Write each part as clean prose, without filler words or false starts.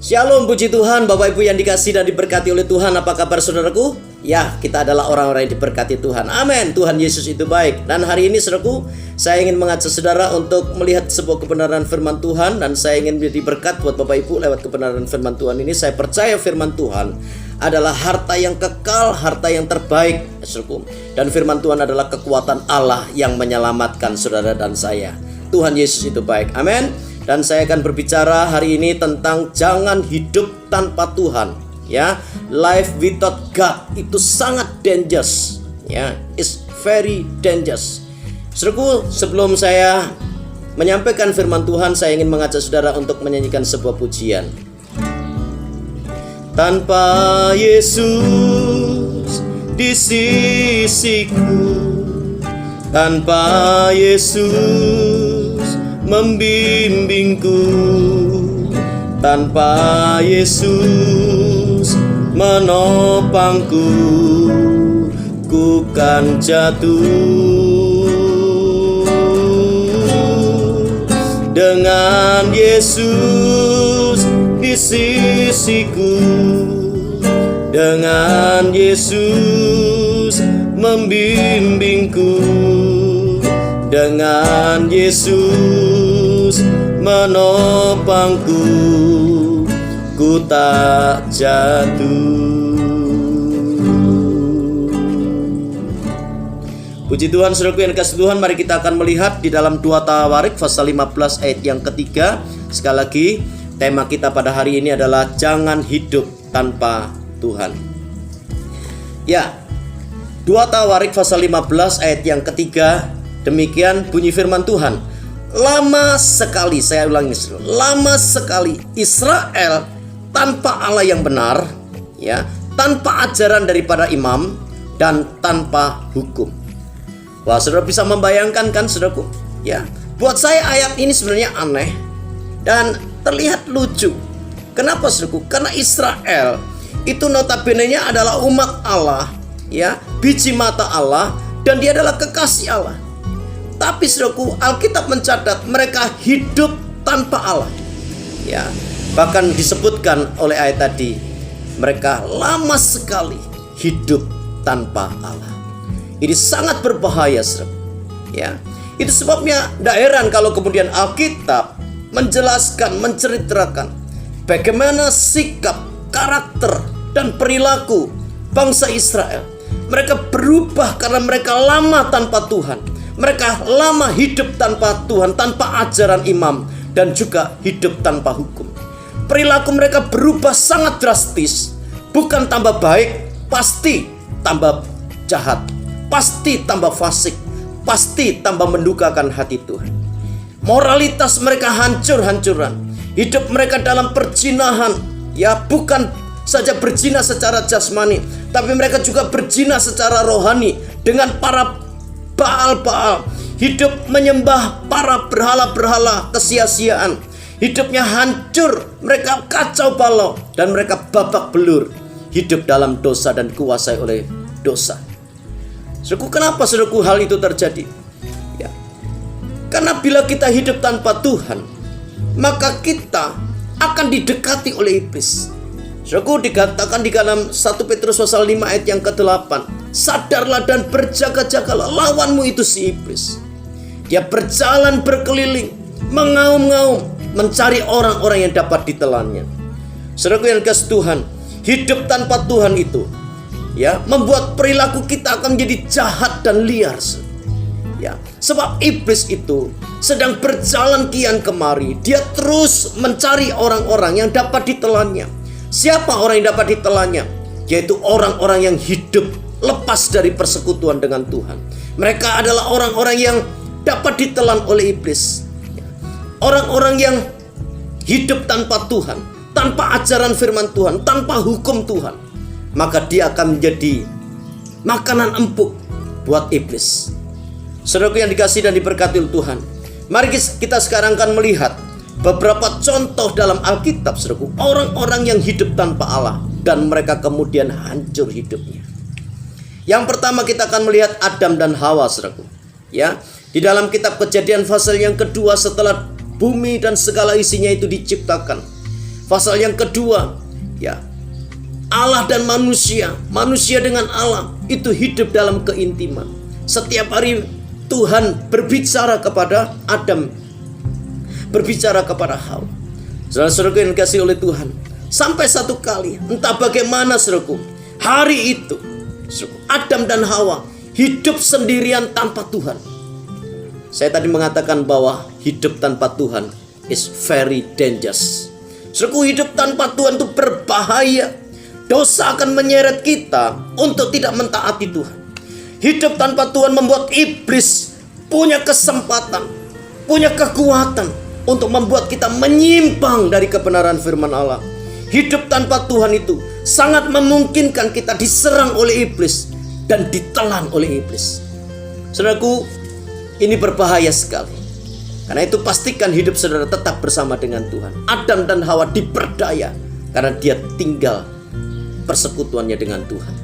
Shalom, puji Tuhan, Bapak Ibu yang dikasihi dan diberkati oleh Tuhan. Apa kabar saudaraku? Ya, kita adalah orang-orang yang diberkati Tuhan. Amin. Tuhan Yesus itu baik. Dan hari ini saudaraku, saya ingin mengajak saudara untuk melihat sebuah kebenaran firman Tuhan. Dan saya ingin menjadi berkat buat Bapak Ibu lewat kebenaran firman Tuhan ini. Saya percaya firman Tuhan adalah harta yang kekal, harta yang terbaik, saudaraku. Dan firman Tuhan adalah kekuatan Allah yang menyelamatkan saudara dan saya. Tuhan Yesus itu baik. Amin. Dan saya akan berbicara hari ini tentang jangan hidup tanpa Tuhan. Ya, life without God itu sangat dangerous. Ya, it's very dangerous. Saudaraku, sebelum saya menyampaikan firman Tuhan, saya ingin mengajak saudara untuk menyanyikan sebuah pujian. Tanpa Yesus di sisiku, tanpa Yesus membimbingku, tanpa Yesus menopangku, ku kan jatuh. Dengan Yesus di sisiku, dengan Yesus membimbingku, dengan Yesus menopangku, ku tak jatuh. Puji Tuhan, saudaraku yang dikasihi Tuhan, mari kita akan melihat di dalam 2 Tawarik pasal 15 ayat yang ketiga. Sekali lagi, tema kita pada hari ini adalah jangan hidup tanpa Tuhan. Ya, 2 Tawarik pasal 15 ayat yang ketiga. Demikian bunyi firman Tuhan. Lama sekali, saya ulangi, lama sekali Israel tanpa Allah yang benar, ya, tanpa ajaran daripada imam dan tanpa hukum. Wah, saudara bisa membayangkan kan, saudaraku? Ya, buat saya ayat ini sebenarnya aneh dan terlihat lucu. Kenapa, saudaraku? Karena Israel itu notabene-nya adalah umat Allah, ya, biji mata Allah, dan dia adalah kekasih Allah. Tapi saudaraku, Alkitab mencatat mereka hidup tanpa Allah. Ya, bahkan disebutkan oleh ayat tadi, mereka lama sekali hidup tanpa Allah. Ini sangat berbahaya, saudara. Ya, itu sebabnya tidak heran kalau kemudian Alkitab menjelaskan, menceritakan bagaimana sikap, karakter, dan perilaku bangsa Israel. Mereka berubah karena mereka lama tanpa Tuhan. Mereka lama hidup tanpa Tuhan, tanpa ajaran imam, dan juga hidup tanpa hukum. Perilaku mereka berubah sangat drastis. Bukan tambah baik, pasti tambah jahat, pasti tambah fasik, pasti tambah mendukakan hati Tuhan. Moralitas mereka hancur-hancuran. Hidup mereka dalam perzinahan. Ya, bukan saja berzina secara jasmani, tapi mereka juga berzina secara rohani dengan para Baal-Baal. Hidup menyembah para berhala-berhala kesia-siaan. Hidupnya hancur, mereka kacau balau, dan mereka babak belur. Hidup dalam dosa dan dikuasai oleh dosa. Saudaraku, kenapa saudaraku hal itu terjadi? Ya, karena bila kita hidup tanpa Tuhan, maka kita akan didekati oleh iblis. Saudaraku, dikatakan di dalam 1 Petrus pasal 5 ayat yang ke-8, sadarlah dan berjaga-jagalah, lawanmu itu si iblis. Dia berjalan berkeliling, mengaum-ngaum, mencari orang-orang yang dapat ditelannya. Saudaraku yang dikasihi Tuhan, hidup tanpa Tuhan itu, ya, membuat perilaku kita akan menjadi jahat dan liar. Ya, sebab iblis itu sedang berjalan kian kemari. Dia terus mencari orang-orang yang dapat ditelannya. Siapa orang yang dapat ditelannya? Yaitu orang-orang yang hidup lepas dari persekutuan dengan Tuhan. Mereka adalah orang-orang yang dapat ditelan oleh iblis. Orang-orang yang hidup tanpa Tuhan, tanpa ajaran firman Tuhan, tanpa hukum Tuhan. Maka dia akan menjadi makanan empuk buat iblis. Saudaraku yang dikasihi dan diberkati oleh Tuhan, mari kita sekarang akan melihat beberapa contoh dalam Alkitab, saudaraku, orang-orang yang hidup tanpa Allah dan mereka kemudian hancur hidupnya. Yang pertama kita akan melihat Adam dan Hawa, saudaraku. Ya, di dalam kitab Kejadian pasal yang kedua, setelah bumi dan segala isinya itu diciptakan, Pasal yang kedua, ya, Allah dan manusia, manusia dengan Allah itu hidup dalam keintiman. Setiap hari Tuhan berbicara kepada Adam, berbicara kepada Hawa. Saudara-saudaraku yang dikasihi oleh Tuhan, sampai satu kali, entah bagaimana saudaraku, hari itu Adam dan Hawa hidup sendirian tanpa Tuhan. Saya tadi mengatakan bahwa hidup tanpa Tuhan is very dangerous. Saudaraku, hidup tanpa Tuhan itu berbahaya. Dosa akan menyeret kita untuk tidak mentaati Tuhan. Hidup tanpa Tuhan membuat iblis punya kesempatan, punya kekuatan untuk membuat kita menyimpang dari kebenaran firman Allah. Hidup tanpa Tuhan itu sangat memungkinkan kita diserang oleh iblis dan ditelan oleh iblis. Saudaraku, ini berbahaya sekali. Karena itu pastikan hidup saudara tetap bersama dengan Tuhan. Adam dan Hawa diperdaya karena dia tinggal persekutuannya dengan Tuhan.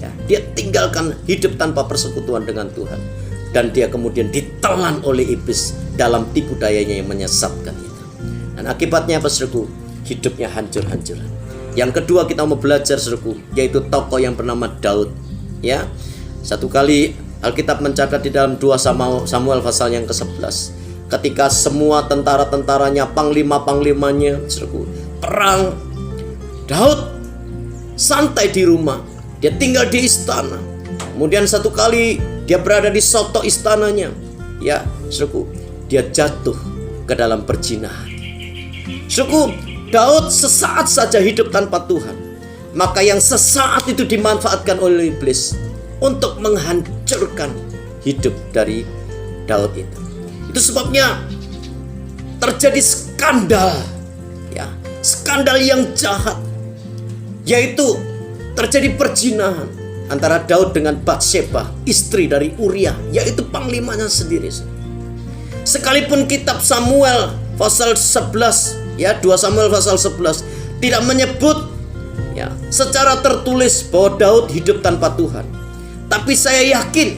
Ya, dia tinggalkan hidup tanpa persekutuan dengan Tuhan, dan dia kemudian ditelan oleh iblis dalam tipu dayanya yang menyesatkan itu. Dan akibatnya apa, saudaraku? Hidupnya hancur-hancuran. Yang kedua kita mau belajar, saudaraku, yaitu tokoh yang bernama Daud. Ya, satu kali Alkitab mencatat di dalam 2 Samuel pasal yang ke-11, ketika semua tentara-tentaranya, panglima-panglimanya, saudaraku, perang, Daud santai di rumah, dia tinggal di istana. Kemudian satu kali dia berada di soto istananya, ya, saudaraku, dia jatuh ke dalam perzinahan. Saudaraku, Daud sesaat saja hidup tanpa Tuhan, maka yang sesaat itu dimanfaatkan oleh iblis untuk menghancurkan hidup dari Daud itu. Itu sebabnya terjadi skandal, ya, skandal yang jahat, yaitu terjadi perzinahan antara Daud dengan Batsheba, istri dari Uria, yaitu panglimanya sendiri. Sekalipun kitab Samuel pasal 11, ya, 2 Samuel pasal 11 tidak menyebut, ya, secara tertulis bahwa Daud hidup tanpa Tuhan, tapi saya yakin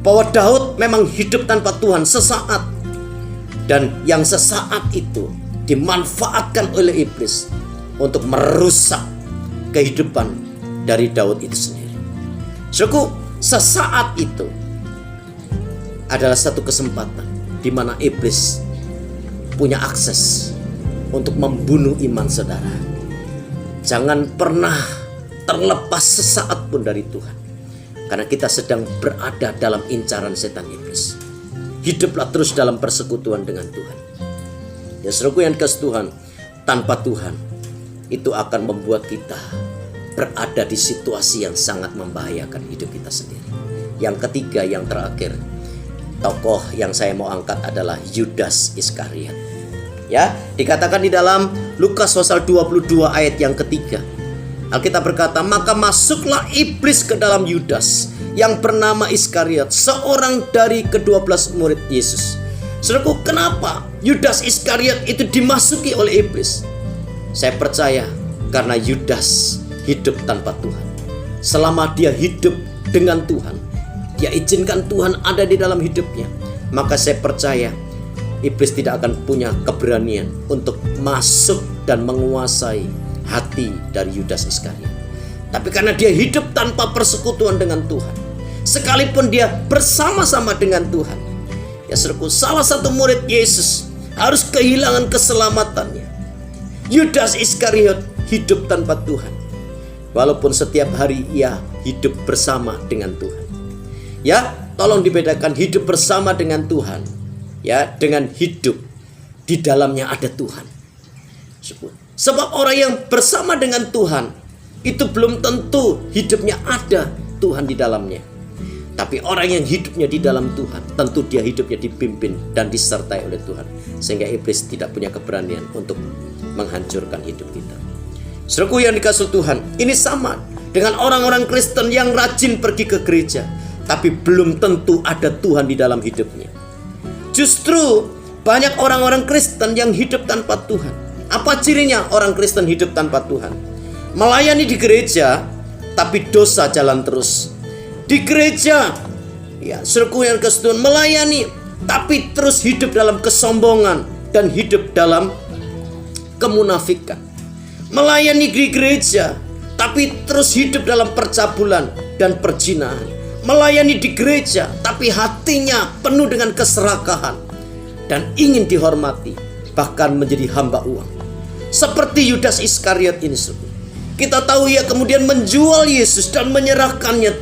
bahwa Daud memang hidup tanpa Tuhan sesaat, dan yang sesaat itu dimanfaatkan oleh iblis untuk merusak kehidupan dari Daud itu sendiri. Saudaraku, sesaat itu adalah satu kesempatan di mana iblis punya akses untuk membunuh iman saudara. Jangan pernah terlepas sesaat pun dari Tuhan, karena kita sedang berada dalam incaran setan iblis. Hiduplah terus dalam persekutuan dengan Tuhan. Ya, saudaraku yang dikasihi Tuhan, tanpa Tuhan itu akan membuat kita berada di situasi yang sangat membahayakan hidup kita sendiri. Yang ketiga, yang terakhir, tokoh yang saya mau angkat adalah Yudas Iskariot. Ya, dikatakan di dalam Lukas pasal 22 ayat yang ketiga, Alkitab berkata, maka masuklah iblis ke dalam Yudas yang bernama Iskariot, seorang dari ke-12 murid Yesus. Saudaraku, kenapa Yudas Iskariot itu dimasuki oleh iblis? Saya percaya karena Yudas hidup tanpa Tuhan. Selama dia hidup dengan Tuhan, dia izinkan Tuhan ada di dalam hidupnya, maka saya percaya iblis tidak akan punya keberanian untuk masuk dan menguasai hati dari Yudas Iskariot. Tapi karena dia hidup tanpa persekutuan dengan Tuhan, sekalipun dia bersama-sama dengan Tuhan, ya saudaraku, salah satu murid Yesus harus kehilangan keselamatannya. Yudas Iskariot hidup tanpa Tuhan, walaupun setiap hari ia hidup bersama dengan Tuhan. Ya, tolong dibedakan hidup bersama dengan Tuhan, ya, dengan hidup di dalamnya ada Tuhan. Sebab orang yang bersama dengan Tuhan itu belum tentu hidupnya ada Tuhan di dalamnya. Tapi orang yang hidupnya di dalam Tuhan, tentu dia hidupnya dipimpin dan disertai oleh Tuhan, sehingga iblis tidak punya keberanian untuk menghancurkan hidup kita. Saudaraku yang dikasihi Tuhan, ini sama dengan orang-orang Kristen yang rajin pergi ke gereja, tapi belum tentu ada Tuhan di dalam hidupnya. Justru banyak orang-orang Kristen yang hidup tanpa Tuhan. Apa cirinya orang Kristen hidup tanpa Tuhan? Melayani di gereja, tapi dosa jalan terus. Di gereja, ya, saudaraku yang dikasihi Tuhan, melayani, tapi terus hidup dalam kesombongan dan hidup dalam kemunafikan. Melayani di gereja, tapi terus hidup dalam percabulan dan perzinahan. Melayani di gereja, tapi hatinya penuh dengan keserakahan dan ingin dihormati, bahkan menjadi hamba uang. Seperti Yudas Iskariot ini, kita tahu ia kemudian menjual Yesus dan menyerahkannya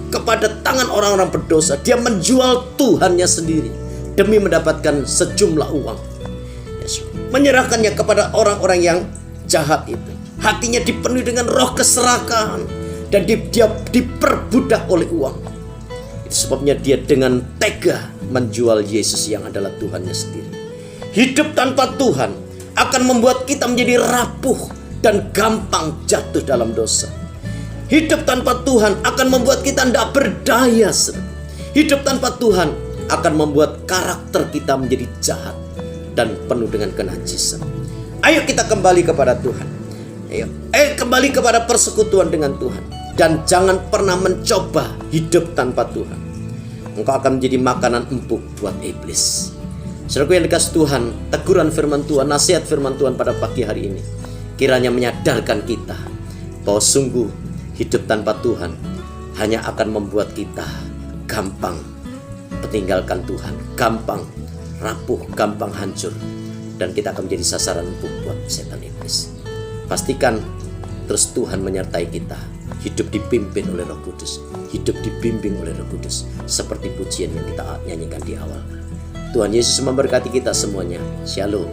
kepada tangan orang-orang berdosa. Dia menjual Tuhannya sendiri demi mendapatkan sejumlah uang. Menyerahkannya kepada orang-orang yang jahat itu. Hatinya dipenuhi dengan roh keserakahan dan dia diperbudak oleh uang. Itu sebabnya dia dengan tega menjual Yesus yang adalah Tuhannya sendiri. Hidup tanpa Tuhan akan membuat kita menjadi rapuh dan gampang jatuh dalam dosa. Hidup tanpa Tuhan akan membuat kita tidak berdaya. Hidup tanpa Tuhan akan membuat karakter kita menjadi jahat dan penuh dengan kenajisan. Ayo kita kembali kepada Tuhan. Ayo kembali kepada persekutuan dengan Tuhan. Dan jangan pernah mencoba hidup tanpa Tuhan. Engkau akan menjadi makanan empuk buat iblis. Saudaraku yang dikasih Tuhan, teguran firman Tuhan, nasihat firman Tuhan pada pagi hari ini kiranya menyadarkan kita bahwa sungguh hidup tanpa Tuhan hanya akan membuat kita gampang meninggalkan Tuhan, gampang rapuh, gampang hancur, dan kita akan menjadi sasaran empuk buat setan iblis. Pastikan terus Tuhan menyertai kita, hidup dipimpin oleh Roh Kudus, hidup dibimbing oleh Roh Kudus, seperti pujian yang kita nyanyikan di awal. Tuhan Yesus memberkati kita semuanya. Shalom.